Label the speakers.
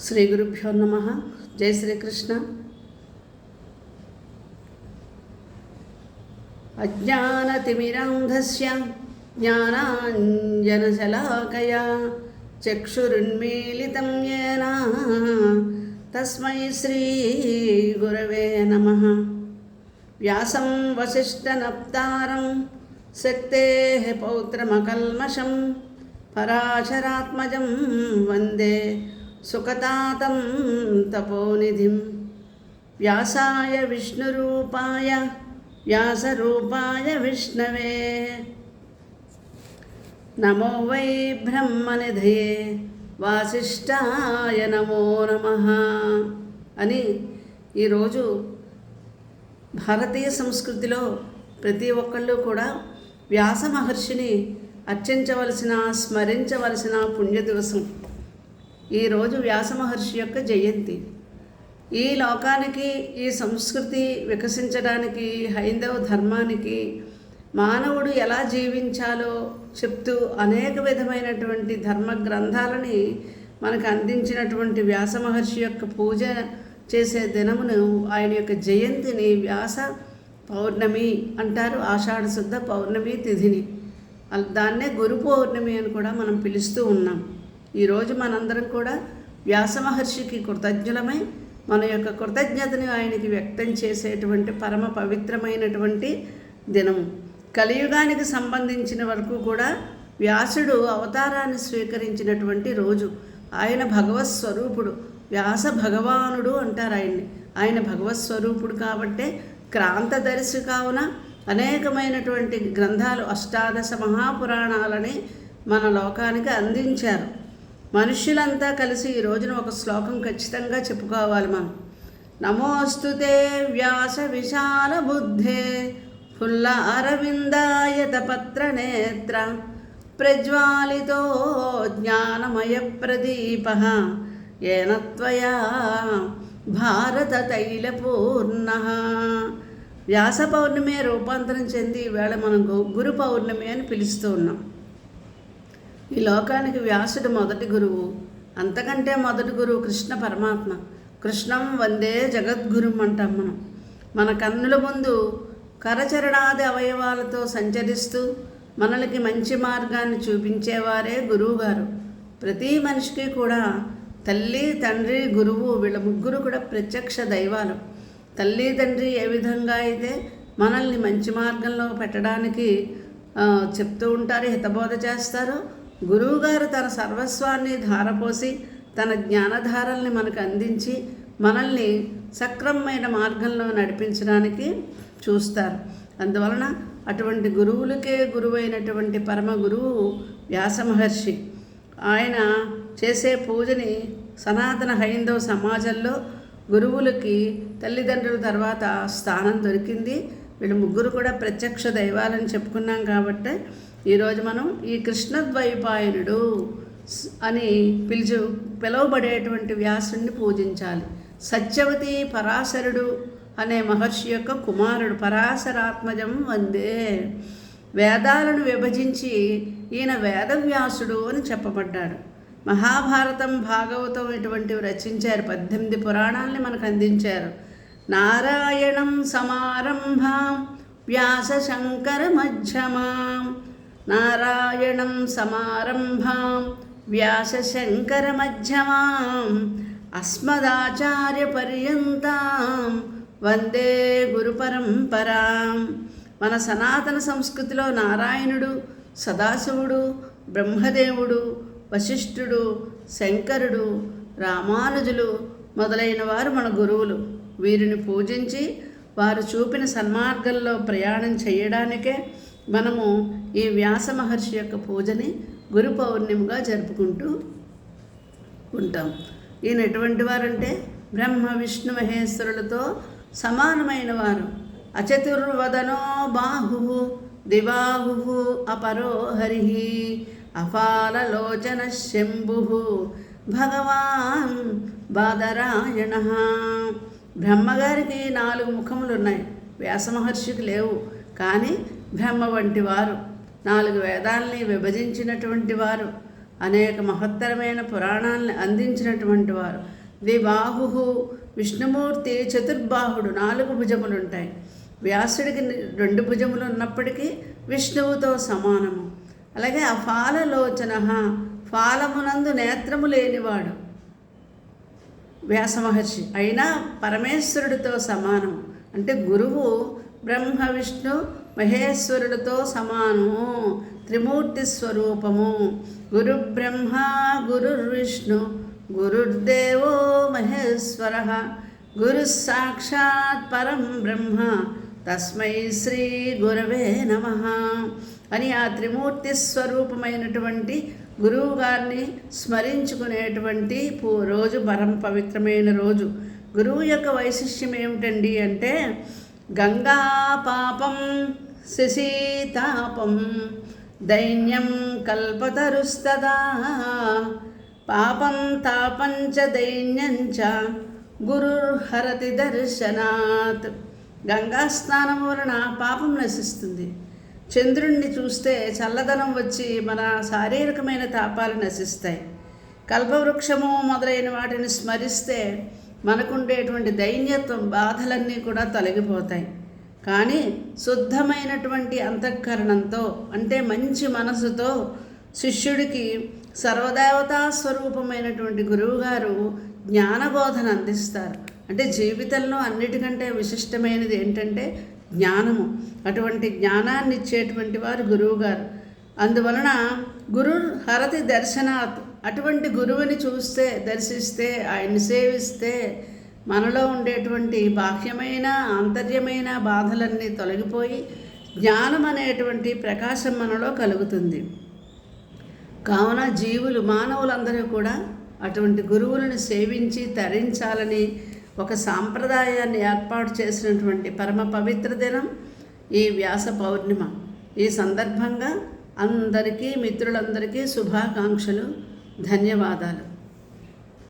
Speaker 1: శ్రీ గురుభ్యో నమః. జై శ్రీకృష్ణ. అజ్ఞానతిమిరాంధస్య జ్ఞానాంజనశలాకయా చక్షురున్మీలితం యేన తస్మై శ్రీ గురవే నమః. వ్యాసం వసిష్ఠనప్తారం శక్తేః పౌత్రమకల్మషం పరాశరాత్మజం వందే సుఖతాతం తపోనిధిం. వ్యాసాయ విష్ణురూపాయ వ్యాసరూపాయ విష్ణవే నమో వై బ్రహ్మనిధయే వాసిష్ఠాయ నమో నమః అని ఈరోజు భారతీయ సంస్కృతిలో ప్రతి ఒక్కళ్ళు కూడా వ్యాస మహర్షిని అర్చించవలసిన, స్మరించవలసిన పుణ్య దివసం. ఈరోజు వ్యాస మహర్షి యొక్క జయంతి. ఈ లోకానికి, ఈ సంస్కృతి వికసించడానికి, హైందవ ధర్మానికి మానవుడు ఎలా జీవించాలో చెప్తూ అనేక విధమైనటువంటి ధర్మ గ్రంథాలని మనకు అందించినటువంటి వ్యాస మహర్షి యొక్క పూజ చేసే దినమును, ఆయన యొక్క జయంతిని వ్యాస పౌర్ణమి అంటారు. ఆషాఢ శుద్ధ పౌర్ణమి తిథిని, దాన్నే గురు పౌర్ణమి అని కూడా మనం పిలుస్తూ ఉన్నాం. ఈరోజు మనందరం కూడా వ్యాస మహర్షికి కృతజ్ఞులమై మన యొక్క కృతజ్ఞతని ఆయనకి వ్యక్తం చేసేటువంటి పరమ పవిత్రమైనటువంటి దినము. కలియుగానికి సంబంధించిన వరకు కూడా వ్యాసుడు అవతారాన్ని స్వీకరించినటువంటి రోజు. ఆయన భగవత్ స్వరూపుడు, వ్యాస భగవానుడు అంటారు ఆయన్ని. ఆయన భగవత్ స్వరూపుడు కాబట్టే క్రాంతదర్శి కావున అనేకమైనటువంటి గ్రంథాలు, అష్టాదశ మహాపురాణాలని మన లోకానికి అందించారు. మనుష్యులంతా కలిసి ఈ రోజున ఒక శ్లోకం ఖచ్చితంగా చెప్పుకోవాలి మనం. నమోస్తుతే వ్యాస విశాల బుద్ధే ఫుల్ల అరవిందాయత పత్ర నేత్ర ప్రజ్వాలితో జ్ఞానమయ ప్రదీప ఏన త్వయా భారత తైలపూర్ణ. వ్యాస పౌర్ణమి రూపాంతరం చెంది ఈవేళ మనం గురు పౌర్ణమి అని పిలుస్తూ ఉన్నాం. ఈ లోకానికి వ్యాసుడు మొదటి గురువు. అంతకంటే మొదటి గురువు కృష్ణ పరమాత్మ. కృష్ణం వందే జగద్గురుం అంటాం మనం. మన కన్నుల ముందు కరచరణాది అవయవాలతో సంచరిస్తూ మనలకి మంచి మార్గాన్ని చూపించేవారే గురువుగారు. ప్రతి మనిషికి కూడా తల్లి, తండ్రి, గురువు, వీళ్ళ ముగ్గురు కూడా ప్రత్యక్ష దైవాలు. తల్లి, తండ్రి ఏ విధంగా అయితే మనల్ని మంచి మార్గంలో పెట్టడానికి చెప్తూ ఉంటారు, హితబోధ చేస్తారు, గురువుగారు తన సర్వస్వాన్ని ధారపోసి తన జ్ఞానధారల్ని మనకు అందించి మనల్ని సక్రమమైన మార్గంలో నడిపించడానికి చూస్తారు. అందువలన అటువంటి గురువులకే గురువైనటువంటి పరమ గురువు వ్యాస మహర్షి. ఆయన చేసే పూజని సనాతన హైందవ సమాజంలో గురువులకి తల్లిదండ్రుల తర్వాత స్థానం దొరికింది. వీళ్ళు ముగ్గురు కూడా ప్రత్యక్ష దైవాలని చెప్పుకున్నాం కాబట్టి ఈరోజు మనం ఈ కృష్ణద్వైపాయనుడు అని పిలువబడేటువంటి వ్యాసుడిని పూజించాలి. సత్యవతి పరాశరుడు అనే మహర్షి యొక్క కుమారుడు. పరాశరాత్మజం వందే. వేదాలను విభజించి ఈయన వేదవ్యాసుడు అని చెప్పబడ్డాడు. మహాభారతం, భాగవతం ఇటువంటివి రచించారు. 18 పురాణాలని మనకు అందించారు. నారాయణం సమారంభాం వ్యాస శంకర మధ్యమాం. నారాయణం సమారంభాం వ్యాస శంకర మధ్యమాం అస్మదాచార్య పర్యంతాం వందే గురు పరంపరాం. మన సనాతన సంస్కృతిలో నారాయణుడు, సదాశివుడు, బ్రహ్మదేవుడు, వశిష్ఠుడు, శంకరుడు, రామానుజులు మొదలైన వారు మన గురువులు. వీరిని పూజించి వారు చూపిన సన్మార్గంలో ప్రయాణం చేయడానికే మనము ఈ వ్యాస మహర్షి యొక్క పూజని గురు పౌర్ణమిగా జరుపుకుంటూ ఉంటాం. ఈయన ఎటువంటి వారంటే బ్రహ్మ విష్ణు మహేశ్వరులతో సమానమైన వారు. అచతుర్వదనో బాహు దిబాహు అపరో హరి అపాలలోచన శంభు భగవాన్ బాదరాయణ. బ్రహ్మగారికి 4 ముఖములు ఉన్నాయి, వ్యాస మహర్షికి లేవు. కానీ బ్రహ్మ వంటి వారు, 4 వేదాలని విభజించినటువంటి వారు, అనేక మహత్తరమైన పురాణాలను అందించినటువంటి వారు. ద్విబాహు విష్ణుమూర్తి చతుర్బాహుడు, 4 భుజములుంటాయి. వ్యాసుడికి 2 భుజములు ఉన్నప్పటికీ విష్ణువుతో సమానము. అలాగే అఫాలలోచన, ఫాలమునందు నేత్రము లేనివాడు వ్యాస మహర్షి, అయినా పరమేశ్వరుడితో సమానము. అంటే గురువు బ్రహ్మ విష్ణు మహేశ్వరుడితో సమానము, త్రిమూర్తి స్వరూపము. గురు బ్రహ్మ గురుర్విష్ణు గురుర్దేవో మహేశ్వర, గురు సాక్షాత్ పరం బ్రహ్మ తస్మై శ్రీ గురవే నమః అని ఆ త్రిమూర్తి స్వరూపమైనటువంటి గురువు గారిని స్మరించుకునేటువంటి రోజు పరం పవిత్రమైన రోజు. గురువు యొక్క వైశిష్ట్యం ఏమిటండి అంటే, గంగా పాపం శశీతాపం దైన్యం కల్పతరుస్తదా, పాపం తాపంచ దైన్యంచ గురుర్హరతి దర్శనాత్. గంగా స్నానం వలన పాపం నశిస్తుంది. చంద్రుణ్ణి చూస్తే చల్లదనం వచ్చి మన శారీరకమైన తాపాలు నశిస్తాయి. కల్పవృక్షము మొదలైన వాటిని స్మరిస్తే మనకుండేటువంటి దైన్యత్వం, బాధలన్నీ కూడా తొలగిపోతాయి. కానీ శుద్ధమైనటువంటి అంతఃకరణంతో, అంటే మంచి మనసుతో శిష్యుడికి సర్వదేవతా స్వరూపమైనటువంటి గురువుగారు జ్ఞానబోధన అందిస్తారు. అంటే జీవితంలో అన్నిటికంటే విశిష్టమైనది ఏంటంటే జ్ఞానము. అటువంటి జ్ఞానాన్ని ఇచ్చేటువంటి వారు గురువుగారు. అందువలన గురు హరతి దర్శనాత్, అటువంటి గురువుని చూస్తే, దర్శిస్తే, ఆయన్ని సేవిస్తే మనలో ఉండేటువంటి బాహ్యమైన ఆంతర్యమైన బాధలన్నీ తొలగిపోయి జ్ఞానం అనేటువంటి ప్రకాశం మనలో కలుగుతుంది. కావున జీవులు, మానవులందరూ కూడా అటువంటి గురువులను సేవించి తరించాలని ఒక సాంప్రదాయాన్ని ఏర్పాటు చేసినటువంటి పరమ పవిత్ర దినం ఈ వ్యాస పౌర్ణిమ. ఈ సందర్భంగా అందరికీ, మిత్రులందరికీ శుభాకాంక్షలు, ధన్యవాదాలు.